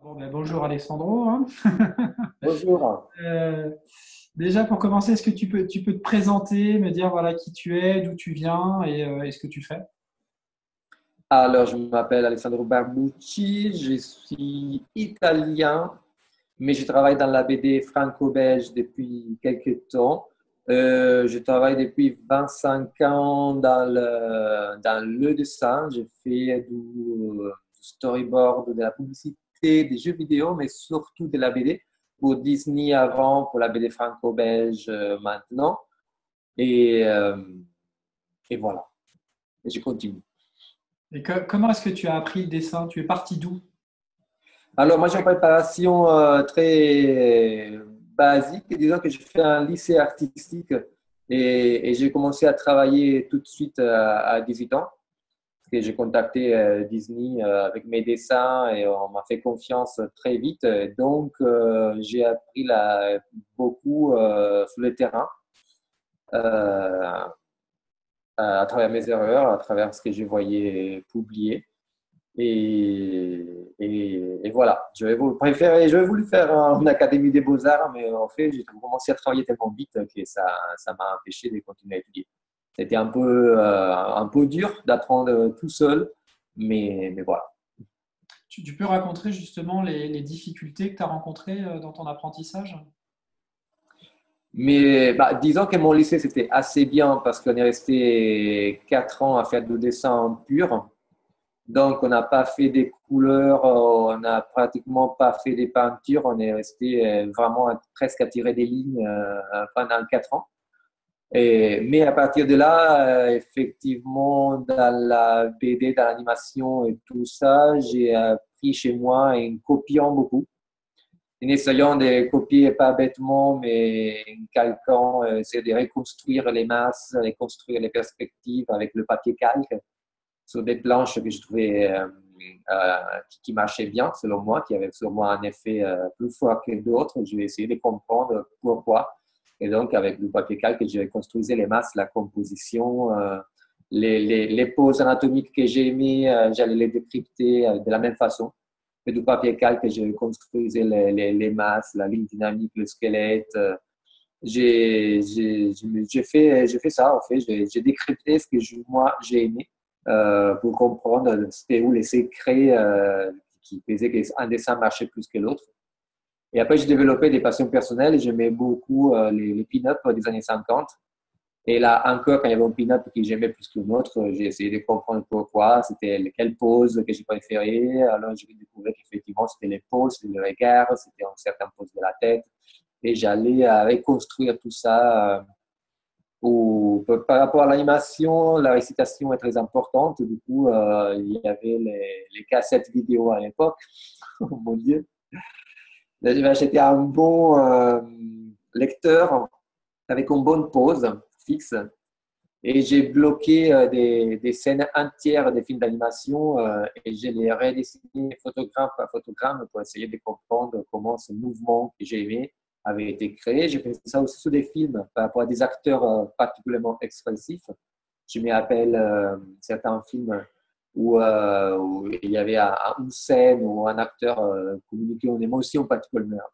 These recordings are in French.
Bon, ben, bonjour Alessandro, hein. Bonjour. Euh, Déjà pour commencer, est-ce que tu peux te présenter, me dire voilà qui tu es, d'où tu viens et ce que tu fais? Alors, je m'appelle Alessandro Barbucci, je suis italien, mais je travaille dans la BD franco-belge depuis quelques temps. Je travaille depuis 25 ans dans le dessin. J'ai fait du storyboard, de la publicité, des jeux vidéo, mais surtout de la BD. Pour Disney avant, pour la BD franco-belge maintenant. Et, euh, et voilà, et je continue. Comment est-ce que tu as appris le dessin? Tu es parti d'où? Alors, moi, j'ai une préparation très basique. Disons que j'ai fait un lycée artistique et j'ai commencé à travailler tout de suite à 18 ans. Parce que j'ai contacté Disney avec mes dessins et on m'a fait confiance très vite. Donc, j'ai appris beaucoup sur le terrain euh, à travers mes erreurs, à travers ce que je voyais publier. Et voilà, j'aurais voulu faire une académie des beaux-arts, mais en fait, j'ai commencé à travailler tellement vite que ça m'a empêché de continuer à étudier. C'était un peu dur d'apprendre tout seul, mais voilà. Tu peux raconter justement les difficultés que tu as rencontrées dans ton apprentissage? Mais bah, disons que mon lycée, c'était assez bien parce qu'on est resté 4 ans à faire du dessin pur. Donc, on n'a pas fait des couleurs, on n'a pratiquement pas fait des peintures, on est resté vraiment presque à tirer des lignes pendant 4 ans. Mais à partir de là, effectivement, dans la BD, dans l'animation et tout ça, j'ai appris chez moi en copiant beaucoup, en essayant de copier pas bêtement, mais en calquant, c'est de reconstruire les masses, reconstruire les perspectives avec le papier calque sur des planches que je trouvais qui marchaient bien, selon moi, qui avaient sur moi un effet plus fort que d'autres. Je vais essayer de comprendre pourquoi. Et donc, avec le papier calque, je reconstruisais les masses, la composition, les poses anatomiques que j'ai aimées, j'allais les décrypter de la même façon. Et du papier calque, je construisais les masses, la ligne dynamique, le squelette. J'ai fait ça, en fait. J'ai décrypté ce que moi, j'ai aimé pour comprendre c'était où les secrets qui faisaient qu'un dessin marchait plus que l'autre. Et après, j'ai développé des passions personnelles et j'aimais beaucoup les pin-up des années 50. Et là, encore, quand il y avait un pin-up que j'aimais plus qu'une autre, j'ai essayé de comprendre pourquoi, c'était quelle pose que j'ai préférée. Alors, j'ai découvert qu'effectivement, c'était les poses, c'était le regard, c'était une certaine pose de la tête. Et j'allais reconstruire tout ça. Par rapport à l'animation, la récitation est très importante. Du coup, il y avait les cassettes vidéo à l'époque. Oh mon Dieu. Là, j'avais acheté un bon lecteur avec une bonne pause fixe. Et j'ai bloqué des scènes entières des films d'animation et je les redessiné photogramme par photogramme pour essayer de comprendre comment ce mouvement que j'ai aimé avait été créé. J'ai fait ça aussi sur des films par rapport à des acteurs particulièrement expressifs. Je me rappelle certains films où il y avait une scène où un acteur communiquait une émotion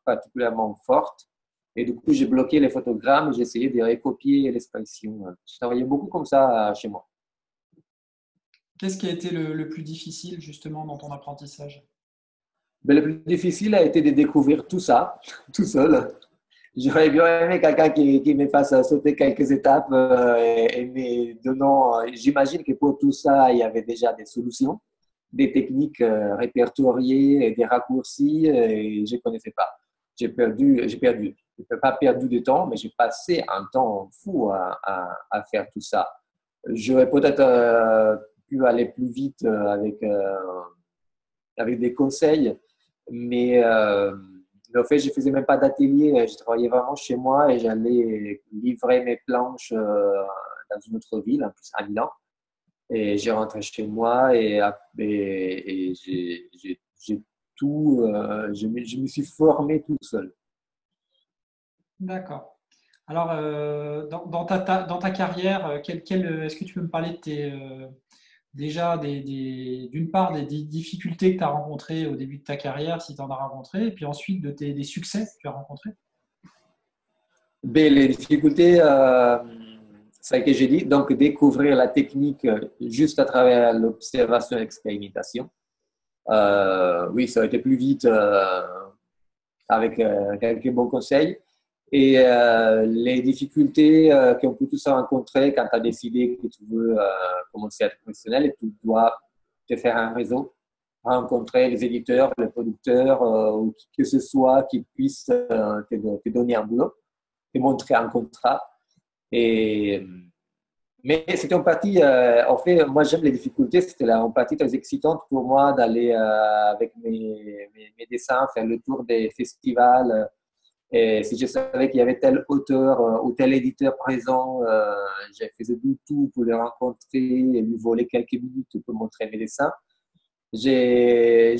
particulièrement forte. Et du coup, j'ai bloqué les photogrammes et j'ai essayé de recopier l'expression. Je travaillais beaucoup comme ça chez moi. Qu'est-ce qui a été le plus difficile justement dans ton apprentissage? Mais le plus difficile a été de découvrir tout ça, tout seul. J'aurais bien aimé quelqu'un qui me fasse sauter quelques étapes et me donnant. J'imagine que pour tout ça, il y avait déjà des solutions, des techniques répertoriées, et des raccourcis, et je ne connaissais pas. J'ai perdu. Je n'ai pas perdu de temps, mais j'ai passé un temps fou à faire tout ça. J'aurais peut-être pu aller plus vite avec des conseils, mais en fait, je ne faisais même pas d'atelier. Je travaillais vraiment chez moi et j'allais livrer mes planches dans une autre ville, en plus à Milan. Et j'ai rentré chez moi et j'ai tout, je me suis formé tout seul. D'accord. Alors, dans ta carrière, est-ce que tu peux me parler déjà d'une part des difficultés que tu as rencontrées au début de ta carrière, si tu en as rencontré, et puis ensuite des succès que tu as rencontrés? Ben, les difficultés, ça que j'ai dit, donc découvrir la technique juste à travers l'observation et l'expérimentation. Oui, ça a été plus vite avec quelques bons conseils. Et les difficultés qu'on peut tous rencontrer quand tu as décidé que tu veux commencer à être professionnel et tu dois te faire un réseau, rencontrer les éditeurs, les producteurs, ou qui que ce soit qui puisse te donner un boulot, te montrer un contrat. Et, mais c'était une partie, en fait, moi j'aime les difficultés, c'était une partie très excitante pour moi d'aller avec mes dessins, faire le tour des festivals. Et si je savais qu'il y avait tel auteur ou tel éditeur présent, je faisais du tout pour le rencontrer et lui voler quelques minutes pour montrer mes dessins. J'aimais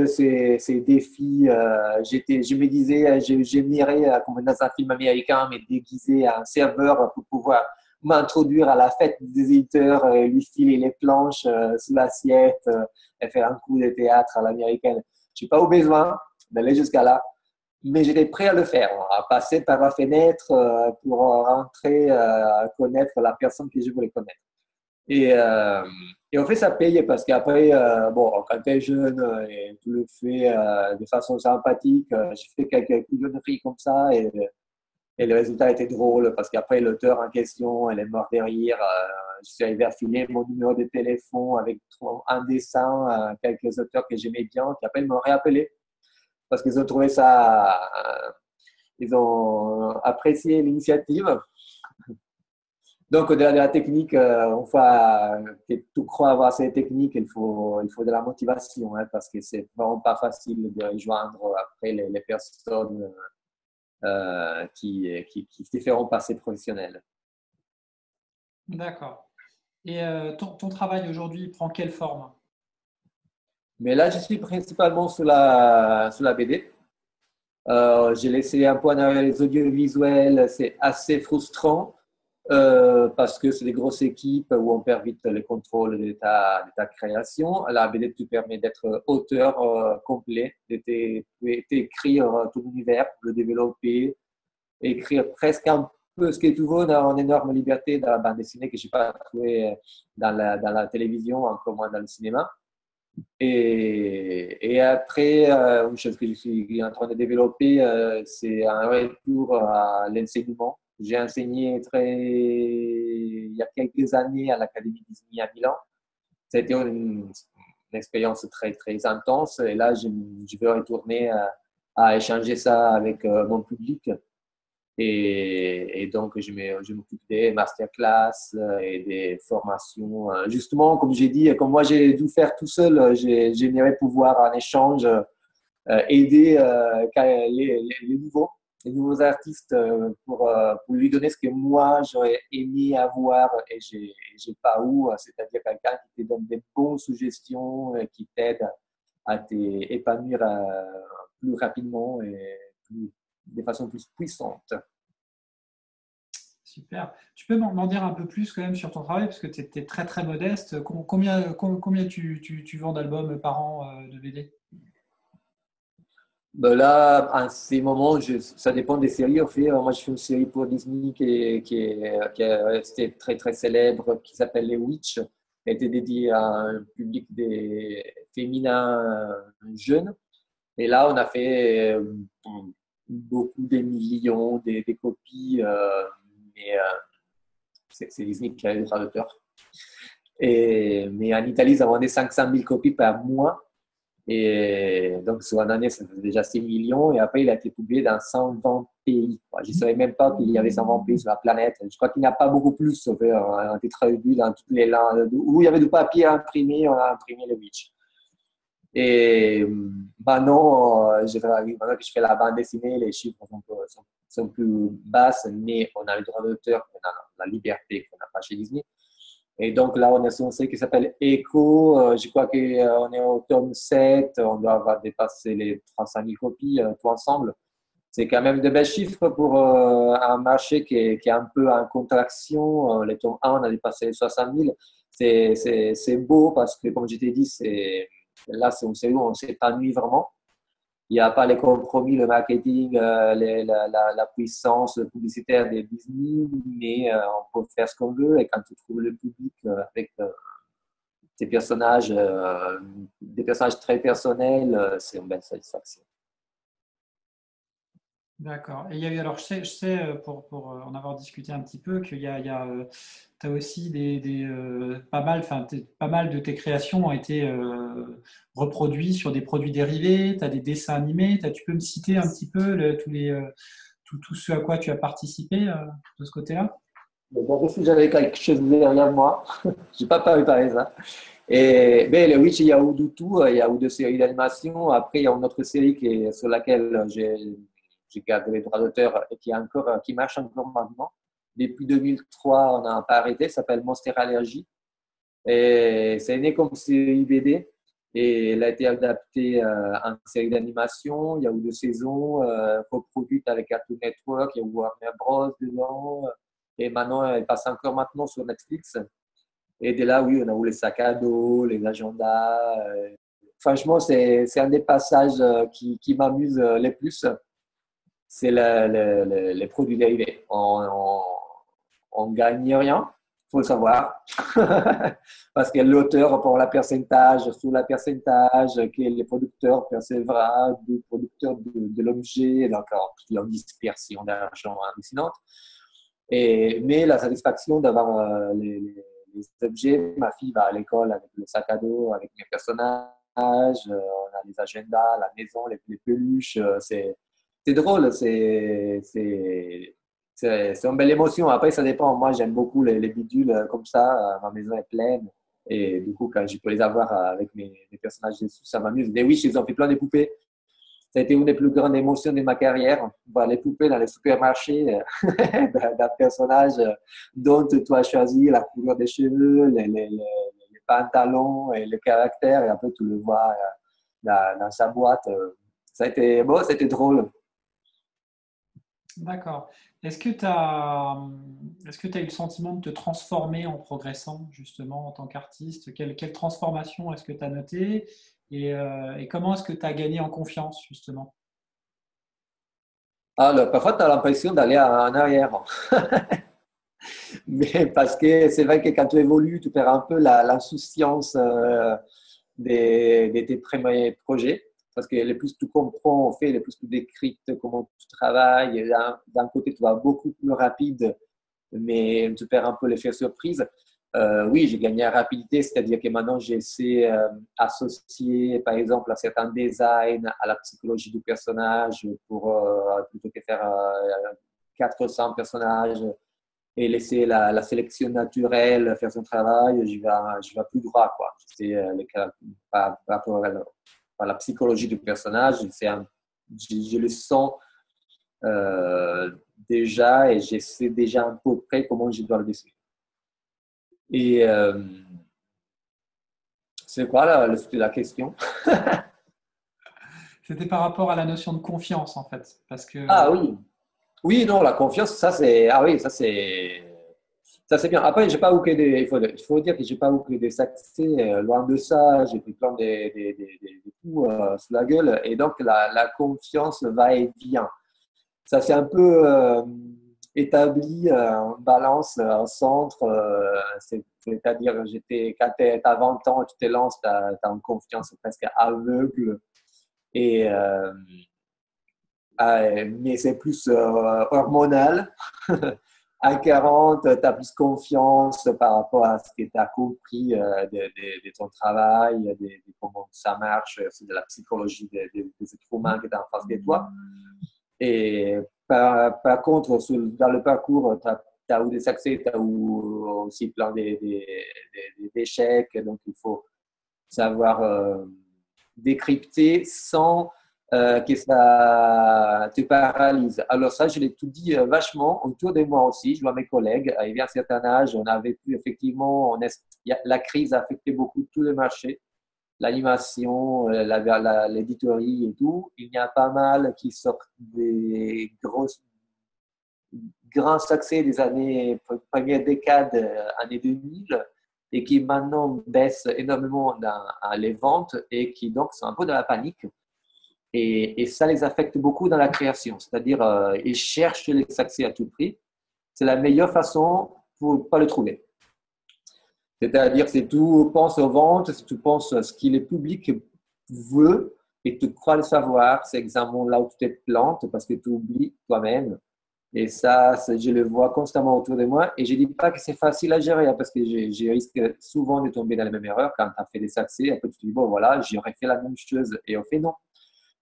ces défis. Je me disais, j'aimerais, comme dans un film américain, me déguiser à un serveur pour pouvoir m'introduire à la fête des éditeurs, lui filer les planches sous l'assiette et faire un coup de théâtre à l'américaine. Je n'ai pas eu besoin d'aller jusqu'à là, mais j'étais prêt à le faire, à passer par la fenêtre pour rentrer, connaître la personne que je voulais connaître. Et, euh, et en fait, ça paye parce qu'après, bon, quand tu es jeune et tu le fais de façon sympathique, j'ai fait quelques couillonneries comme ça et le résultat était drôle parce qu'après, l'auteur en question, elle est morte de rire. Je suis arrivé à filer mon numéro de téléphone avec un dessin, quelques auteurs que j'aimais bien qui après m'ont réappelé parce qu'ils ont trouvé ça, ils ont apprécié l'initiative. Donc, au-delà de la technique, une fois que tu crois avoir ces techniques, il faut de la motivation, hein, parce que c'est vraiment pas facile de rejoindre après les personnes qui te feront passer professionnel. D'accord. Et ton travail aujourd'hui prend quelle forme? Mais là, je suis principalement sur la BD. J'ai laissé un peu en arrière les audiovisuels, c'est assez frustrant. Parce que c'est des grosses équipes où on perd vite le contrôle de ta création. La BD te permet d'être auteur complet, d'écrire ton univers, le développer, écrire presque un peu ce que tu veux dans une énorme liberté dans la bande dessinée que je n'ai pas trouvé dans la télévision, encore moins dans le cinéma. Et après, une chose que je suis en train de développer, c'est un retour à l'enseignement. J'ai enseigné il y a quelques années à l'Académie Disney à Milan. C'était une expérience très, très intense. Et là, je veux retourner à échanger ça avec mon public. Et donc, je m'occupe des masterclass et des formations. Justement, comme j'ai dit, comme moi j'ai dû faire tout seul, j'aimerais pouvoir en échange aider les nouveaux artistes pour lui donner ce que moi j'aurais aimé avoir et j'ai pas eu, c'est-à-dire quelqu'un qui te donne des bonnes suggestions, qui t'aide à t'épanouir plus rapidement et de façon plus puissante. Super. Tu peux m'en dire un peu plus quand même sur ton travail, parce que tu es très très modeste. Combien tu vends d'albums par an de BD? Ben là, à ces moments, ça dépend des séries. En fait, moi, je fais une série pour Disney qui est restée très, très célèbre, qui s'appelle Les Witch. Elle était dédiée à un public des féminins jeunes. Et là, on a fait beaucoup des millions, des copies, mais c'est Disney qui a les droits d'auteur. Mais en Italie, ça vendait 500 000 copies par mois. Et donc, sur une année, ça faisait déjà 6 millions. Et après, il a été publié dans 120 pays. Je ne savais même pas qu'il y avait 120 pays sur la planète. Je crois qu'il n'y a pas beaucoup plus, sauf un tétraédule dans toutes les langues. Où il y avait du papier à imprimer, on a imprimé le Witch. Et maintenant, maintenant que je fais la bande dessinée, les chiffres sont plus basses, mais on a le droit d'auteur, on a la liberté qu'on n'a pas chez Disney. Et donc là, on a son série qui s'appelle Echo. Je crois qu'on est au tome 7. On doit avoir dépassé les 300 000 copies, tout ensemble. C'est quand même de belles chiffres pour un marché qui est un peu en contraction. Les tomes 1, on a dépassé les 60 000. c'est beau parce que, comme je t'ai dit, là, c'est où on s'épanouit vraiment. Il n'y a pas les compromis, le marketing, la puissance publicitaire des Disney, mais on peut faire ce qu'on veut. Et quand tu trouves le public avec des personnages très personnels, c'est une belle satisfaction. D'accord. Et il y a eu, alors je sais pour en avoir discuté un petit peu, qu'il t'as aussi pas mal, pas mal de tes créations ont été reproduits sur des produits dérivés, tu as des dessins animés, tu peux me citer un petit peu tout ce à quoi tu as participé de ce côté-là? Donc, si j'avais quelque chose derrière moi, je n'ai pas préparé ça. Et ben, le Witch, il y a eu du tout, il y a eu deux séries d'animation. Après, il y a une autre série sur laquelle j'ai gardé les droits d'auteur et qui marche encore maintenant. Depuis 2003, on n'a pas arrêté. Ça s'appelle Monster Allergy. Et c'est né comme série BD. Et elle a été adaptée en série d'animation. Il y a eu deux saisons coproduites avec Cartoon Network. Il y a eu Warner Bros. Dedans. Et maintenant, elle passe encore maintenant sur Netflix. Et de là, oui, on a eu les sacs à dos, les agendas. Franchement, c'est un des passages qui m'amuse le plus. C'est les produits dérivés. On gagne rien, il faut le savoir. Parce que l'auteur prend la pourcentage sur la pourcentage que le producteur percevra du producteur de l'objet. Donc, il y a une dispersion d'argent hallucinante. Mais la satisfaction d'avoir les objets, ma fille va à l'école avec le sac à dos, avec mes personnages, on a les agendas, la maison, les peluches, c'est drôle, c'est une belle émotion. Après, ça dépend. Moi, j'aime beaucoup les bidules comme ça. Ma maison est pleine. Et du coup, quand je peux les avoir avec mes personnages dessus, ça m'amuse. Et oui, ils ont fait plein de poupées. Ça a été une des plus grandes émotions de ma carrière. Voir les poupées dans les supermarchés d'un personnage dont tu as choisi la couleur des cheveux, les pantalons et le caractère. Et après, tu le vois dans sa boîte. Ça a été bon, c'était drôle. D'accord. Est-ce que tu as eu le sentiment de te transformer en progressant justement en tant qu'artiste? Quelle transformation est-ce que tu as noté et comment est-ce que tu as gagné en confiance justement? Alors, parfois, tu as l'impression d'aller en arrière. Mais parce que c'est vrai que quand tu évolues, tu perds un peu l'insouciance de tes premiers projets. Parce que le plus tu comprends, en fait, le plus tu décryptes comment tu travailles. D'un côté, tu vas beaucoup plus rapide, mais tu perds un peu l'effet surprise. Oui, j'ai gagné en rapidité, c'est-à-dire que maintenant, j'essaie associer, par exemple, un certain design à la psychologie du personnage pour plutôt que faire 400 personnages et laisser la sélection naturelle faire son travail, je vais plus droit, quoi. C'est par rapport à la psychologie du personnage, je le sens déjà et je sais déjà un peu près comment je dois le dessiner. Et c'est quoi la question? C'était par rapport à la notion de confiance en fait, parce que Ah oui, oui, non, la confiance, ça c'est, ah oui, ça c'est bien. Après, j'ai pas eu que il faut dire que j'ai pas eu que des succès, loin de ça, j'ai pris plein des coups sous la gueule, et donc la confiance va et vient. Ça s'est un peu établi en balance, en centre, c'est-à-dire quand tu as 20 ans, tu te lances, tu as une confiance presque aveugle, et mais c'est plus hormonal. À 40, tu as plus confiance par rapport à ce que tu as compris de ton travail, de comment ça marche, c'est de la psychologie des êtres humains qui est en face de toi. Et par contre, dans le parcours, tu as eu des succès, tu as eu aussi plein d'échecs, donc il faut savoir décrypter sans que ça te paralyse. Alors ça, je l'ai tout dit vachement autour de moi aussi. Je vois mes collègues, arrivés à un certain âge, on avait pu effectivement, la crise a affecté beaucoup tout le marché, l'animation, l'éditorie et tout. Il y a pas mal qui sortent des grands succès des années, première décade, années 2000. et qui maintenant baissent énormément dans les ventes et qui donc sont un peu dans la panique. Et ça les affecte beaucoup dans la création. C'est-à-dire, ils cherchent les succès à tout prix. C'est la meilleure façon pour ne pas le trouver. C'est-à-dire, si tu penses aux ventes, si tu penses à ce que le public veut et tu crois le savoir, c'est exactement là où tu te plantes parce que tu oublies toi-même. Et ça, je le vois constamment autour de moi. Et je ne dis pas que c'est facile à gérer hein, parce que je risque souvent de tomber dans la même erreur quand tu as fait des succès. Après, tu te dis, bon, voilà, j'aurais fait la même chose. Et au fait, non.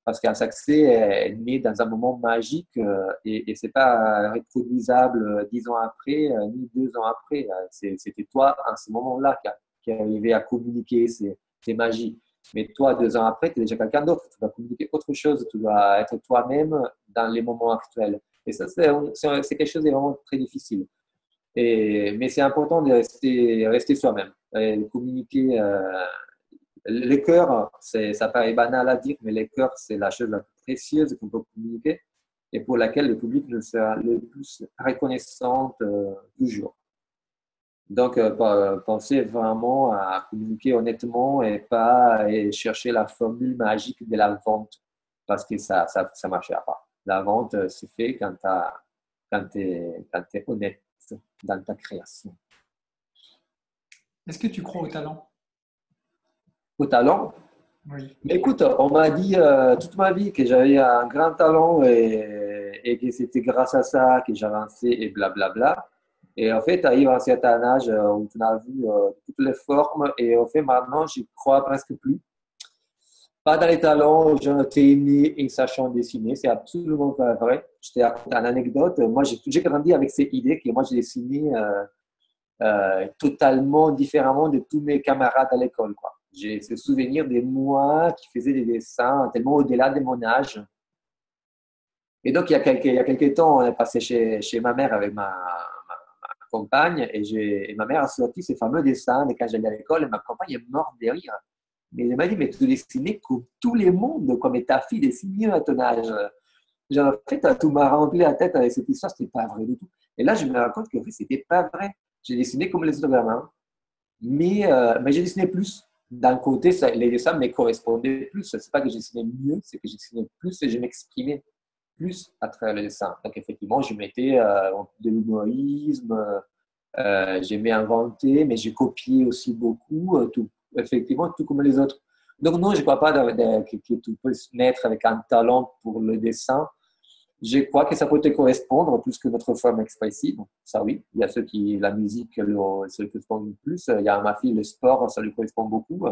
Parce qu'un succès est né dans un moment magique et ce n'est pas reproduisable 10 ans après, ni 2 ans après. C'était toi, à ce moment-là, qui arrivait à communiquer ces magies. Mais toi, 2 ans après, tu es déjà quelqu'un d'autre. Tu dois communiquer autre chose. Tu dois être toi-même dans les moments actuels. Et ça, c'est quelque chose de vraiment très difficile. Mais c'est important de rester soi-même. Et communiquer. Le cœur, ça paraît banal à dire, mais le cœur, c'est la chose la plus précieuse qu'on peut communiquer et pour laquelle le public nous sera le plus reconnaissant toujours. Donc, pensez vraiment à communiquer honnêtement et pas à chercher la formule magique de la vente parce que ça ne marchera pas. La vente se fait quand tu es honnête dans ta création. Est-ce que tu crois au talent? Au talent, Oui. mais écoute, on m'a dit toute ma vie que j'avais un grand talent et que c'était grâce à ça que j'avançais et blablabla. Et en fait, tu arrives à un certain âge où tu as vu toutes les formes et en fait, maintenant, j'y crois presque plus. Pas dans les talents, j'en étais né et sachant dessiner, c'est absolument pas vrai. Je te raconte une anecdote. Moi, j'ai grandi avec ces idées que moi, j'ai dessiné totalement différemment de tous mes camarades à l'école, quoi. J'ai ce souvenir de moi qui faisais des dessins tellement au-delà de mon âge. Et donc, il y a quelques temps, on est passé chez ma mère avec ma compagne et ma mère a sorti ces fameux dessins de quand j'allais à l'école et ma compagne est morte de rire. Mais elle m'a dit, mais tu dessinais comme tout le monde, comme ta fille dessine mieux à ton âge. Genre, en fait, tout m'a rempli la tête avec cette histoire, c'était pas vrai du tout. Et là, je me rends compte que en fait, c'était pas vrai. J'ai dessiné comme les autres gamins. Mais j'ai dessiné plus. D'un côté, les dessins me correspondaient plus. Ce n'est pas que j'ai dessiné mieux, c'est que j'ai dessiné plus et je m'exprimais plus à travers les dessins. Donc, effectivement, je mettais de l'humorisme, j'aimais inventer, mais j'ai copié aussi beaucoup, effectivement, tout comme les autres. Donc, non, je ne crois pas que tu peux se mettre avec un talent pour le dessin. Je crois que ça peut te correspondre plus que notre forme expressive. Ça, oui. Il y a ceux qui, la musique, ça lui correspond plus. Il y a ma fille, le sport, ça lui correspond beaucoup.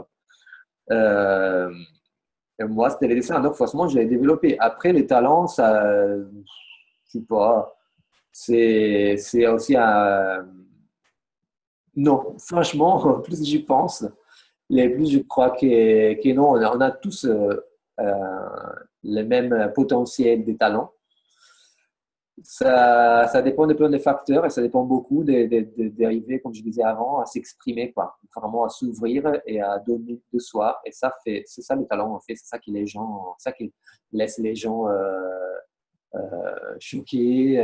Et moi, c'était les dessins. Donc, forcément, je l'ai développé. Après, les talents, ça, je sais pas. C'est aussi un. Non, franchement, plus j'y pense, plus je crois que non, on a tous le même potentiel des talents. Ça dépend de plein de facteurs et ça dépend beaucoup d'arriver, comme je disais avant, à s'exprimer, quoi. Vraiment à s'ouvrir et à donner de soi. Et ça c'est ça le talent, en fait. C'est ça ça qui laisse les gens choqués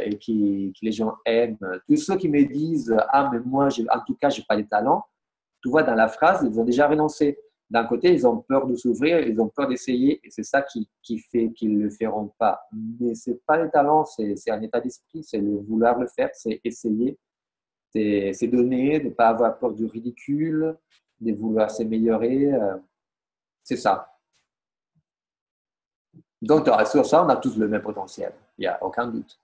et qui les gens aiment. Tous ceux qui me disent, ah, mais moi, en tout cas, j'ai pas de talent, tu vois, dans la phrase, ils ont déjà renoncé. D'un côté, ils ont peur de s'ouvrir, ils ont peur d'essayer, et c'est ça qui fait qu'ils ne le feront pas. Mais ce n'est pas le talent, c'est un état d'esprit, c'est le vouloir le faire, c'est essayer, c'est donner, de ne pas avoir peur du ridicule, de vouloir s'améliorer. C'est ça. Donc, sur ça, on a tous le même potentiel, il n'y a aucun doute.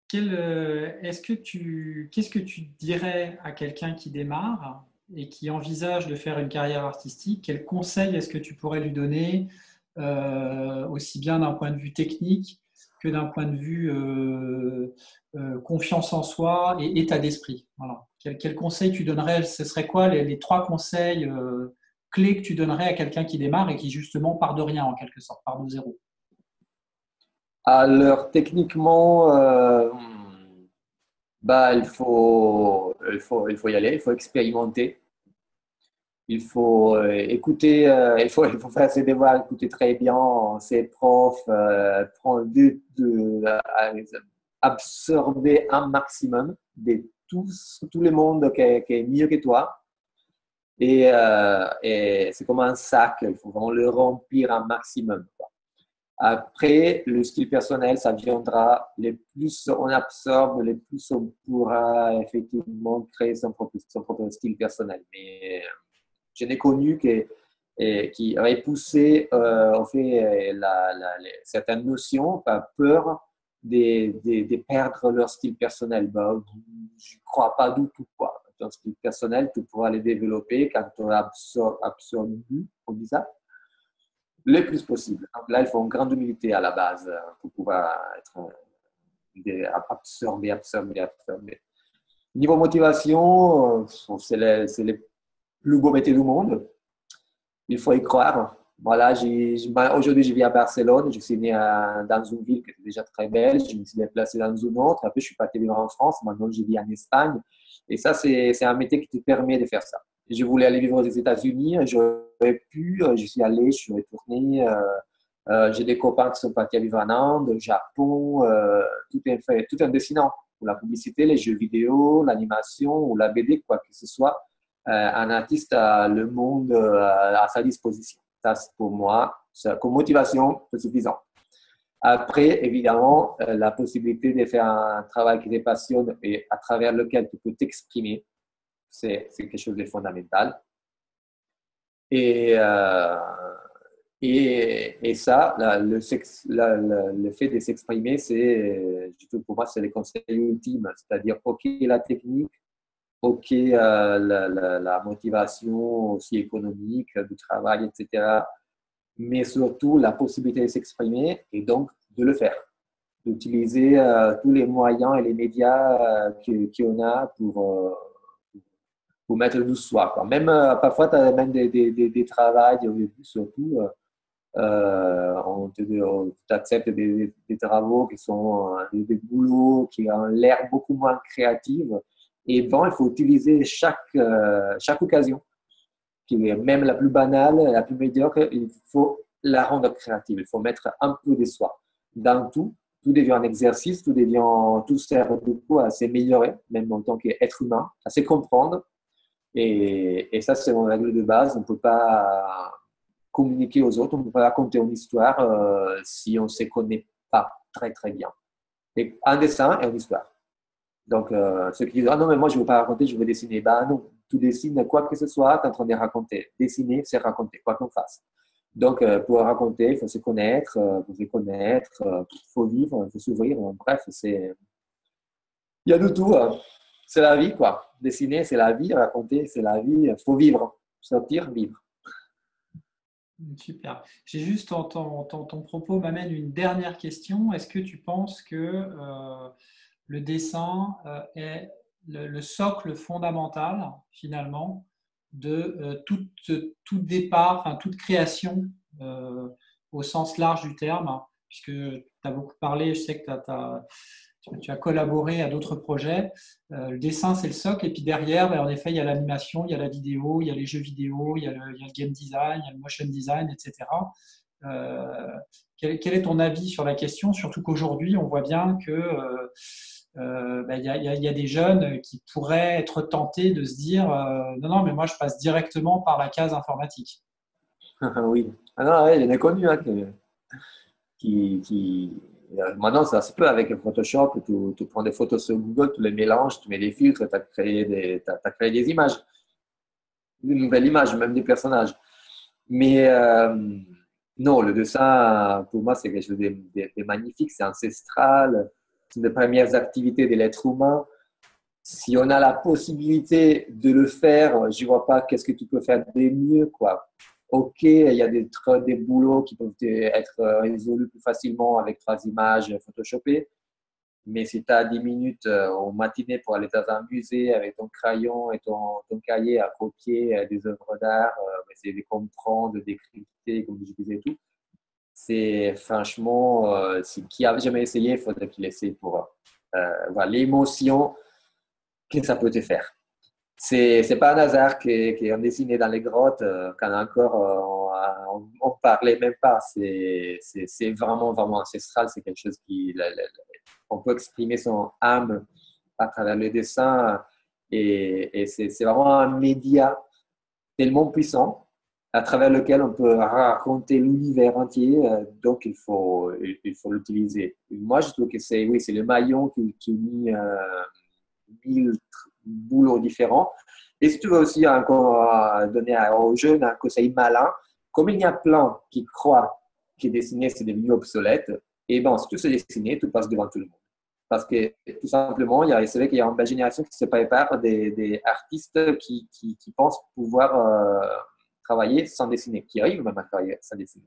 Qu'est-ce que tu dirais à quelqu'un qui démarre et qui envisage de faire une carrière artistique? Quels conseils est-ce que tu pourrais lui donner, aussi bien d'un point de vue technique que d'un point de vue confiance en soi et état d'esprit? Voilà. Quels conseils tu donnerais? Ce serait quoi les trois conseils clés que tu donnerais à quelqu'un qui démarre et qui justement part de rien en quelque sorte, part de zéro? Alors, techniquement, bah, il faut y aller, il faut expérimenter. Il faut écouter, il faut faire ses devoirs, écouter très bien ses profs, prendre absorber un maximum de tout le monde qui est mieux que toi. Et c'est comme un sac, il faut vraiment le remplir un maximum, quoi. Après, le style personnel, ça viendra. Les plus on absorbe, les plus on pourra effectivement créer son propre style personnel. Mais je n'ai connu qui avaient poussé en fait, certaines notions par peur de perdre leur style personnel. Ben, je ne crois pas du tout, quoi. Ton style personnel, tu pourras le développer quand tu auras absorbu, on dit ça, le plus possible. Donc là, il faut une grande humilité à la base pour pouvoir absorber. Niveau motivation, c'est les plus beau métier du monde. Il faut y croire. Voilà, aujourd'hui, je vis à Barcelone. Je suis né dans une ville qui était déjà très belle. Je me suis déplacé dans une autre. Après, je suis parti vivre en France. Maintenant, je vis en Espagne. Et ça, c'est un métier qui te permet de faire ça. Je voulais aller vivre aux États-Unis. J'aurais pu. Je suis allé, je suis retourné. J'ai des copains qui sont partis à vivre en Inde, au Japon. Tout est fait, tout en dessinant. Pour la publicité, les jeux vidéo, l'animation ou la BD, quoi que ce soit. Un artiste a le monde à sa disposition. Ça, pour moi, comme motivation, c'est suffisant. Après, évidemment, la possibilité de faire un travail qui te passionne et à travers lequel tu peux t'exprimer, c'est quelque chose de fondamental. Et, euh, et ça, le fait de s'exprimer, pour moi, c'est le conseil ultime. C'est-à-dire, OK, la technique, OK, la motivation aussi économique, du travail, etc. Mais surtout la possibilité de s'exprimer et donc de le faire. D'utiliser tous les moyens et les médias qu'on a pour mettre de soi, quoi. Même parfois, tu as même des travails, au début surtout, on t'accepte des travaux qui sont des boulots qui ont l'air beaucoup moins créatifs. Et bon, il faut utiliser chaque occasion, qui est même la plus banale, la plus médiocre, il faut la rendre créative. Il faut mettre un peu de soi dans tout. Tout devient un exercice, tout sert beaucoup à s'améliorer, même en tant qu'être humain, à se comprendre. Et ça, c'est une règle de base. On ne peut pas communiquer aux autres, on ne peut pas raconter une histoire si on ne se connaît pas très, très bien. Et un dessin et une histoire. Donc, ceux qui disent « Ah non, mais moi, je ne veux pas raconter, je veux dessiner. » Ben non, tu dessines quoi que ce soit, tu es en train de raconter. Dessiner, c'est raconter, quoi qu'on fasse. Donc, pour raconter, il faut se connaître, il faut vivre, il faut s'ouvrir. Bref, il y a de tout. C'est la vie, quoi. Dessiner, c'est la vie. Raconter, c'est la vie. Il faut vivre. Sortir, vivre. Super. J'ai juste, ton propos m'amène une dernière question. Est-ce que tu penses que le dessin est le socle fondamental, finalement, de tout départ, enfin, toute création au sens large du terme, puisque tu as beaucoup parlé, je sais que tu as collaboré à d'autres projets. Le dessin, c'est le socle, et puis derrière, ben, en effet, il y a l'animation, il y a la vidéo, il y a les jeux vidéo, il y a le game design, il y a le motion design, etc. Quel est ton avis sur la question? Surtout qu'aujourd'hui, on voit bien que ben, il y a des jeunes qui pourraient être tentés de se dire non, non, mais moi, je passe directement par la case informatique. Oui. Ah non, ouais, j'en ai connu hein, maintenant, ça se peut avec Photoshop. Tu prends des photos sur Google, tu les mélanges, tu mets des filtres, tu as créé des images, une nouvelle image, même des personnages. Mais non, le dessin, pour moi, c'est quelque chose de magnifique, c'est ancestral, c'est une des premières activités de l'être humain. Si on a la possibilité de le faire, je ne vois pas qu'est-ce que tu peux faire de mieux, quoi. OK, il y a des boulots qui peuvent être résolus plus facilement avec 3 images photoshopées. Mais si tu as 10 minutes au matinée pour aller dans un musée avec ton crayon et ton cahier à copier des œuvres d'art, essayer de comprendre, de décrypter, comme je disais tout, c'est franchement, qui n'a jamais essayé, il faudrait qu'il essaye pour voir l'émotion que ça peut te faire. C'est pas un hasard qu'on dessinait dans les grottes quand encore on parlait même pas. C'est vraiment, vraiment ancestral. C'est quelque chose on peut exprimer son âme à travers le dessin. Et c'est vraiment un média tellement puissant à travers lequel on peut raconter l'univers entier. Donc, il faut l'utiliser. Moi, je trouve que oui, c'est le maillon qui unit 1000 boulots différents. Et si tu veux aussi encore donner aux jeunes un conseil malin, comme il y a plein qui croient que dessiner, c'est devenu obsolète, et ben, si tu sais dessiner, tu passes devant tout le monde. Parce que tout simplement, c'est vrai qu'il y a une belle génération qui se prépare des artistes qui pensent pouvoir travailler sans dessiner, qui arrivent même à travailler sans dessiner.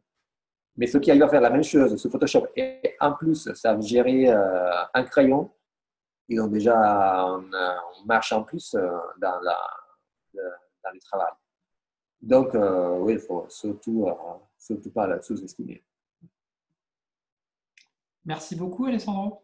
Mais ceux qui arrivent à faire la même chose sur Photoshop et en plus savent gérer un crayon, ils ont déjà une marche en plus dans le travail. Donc, oui, il faut surtout pas la sous-estimer. Merci beaucoup, Alessandro.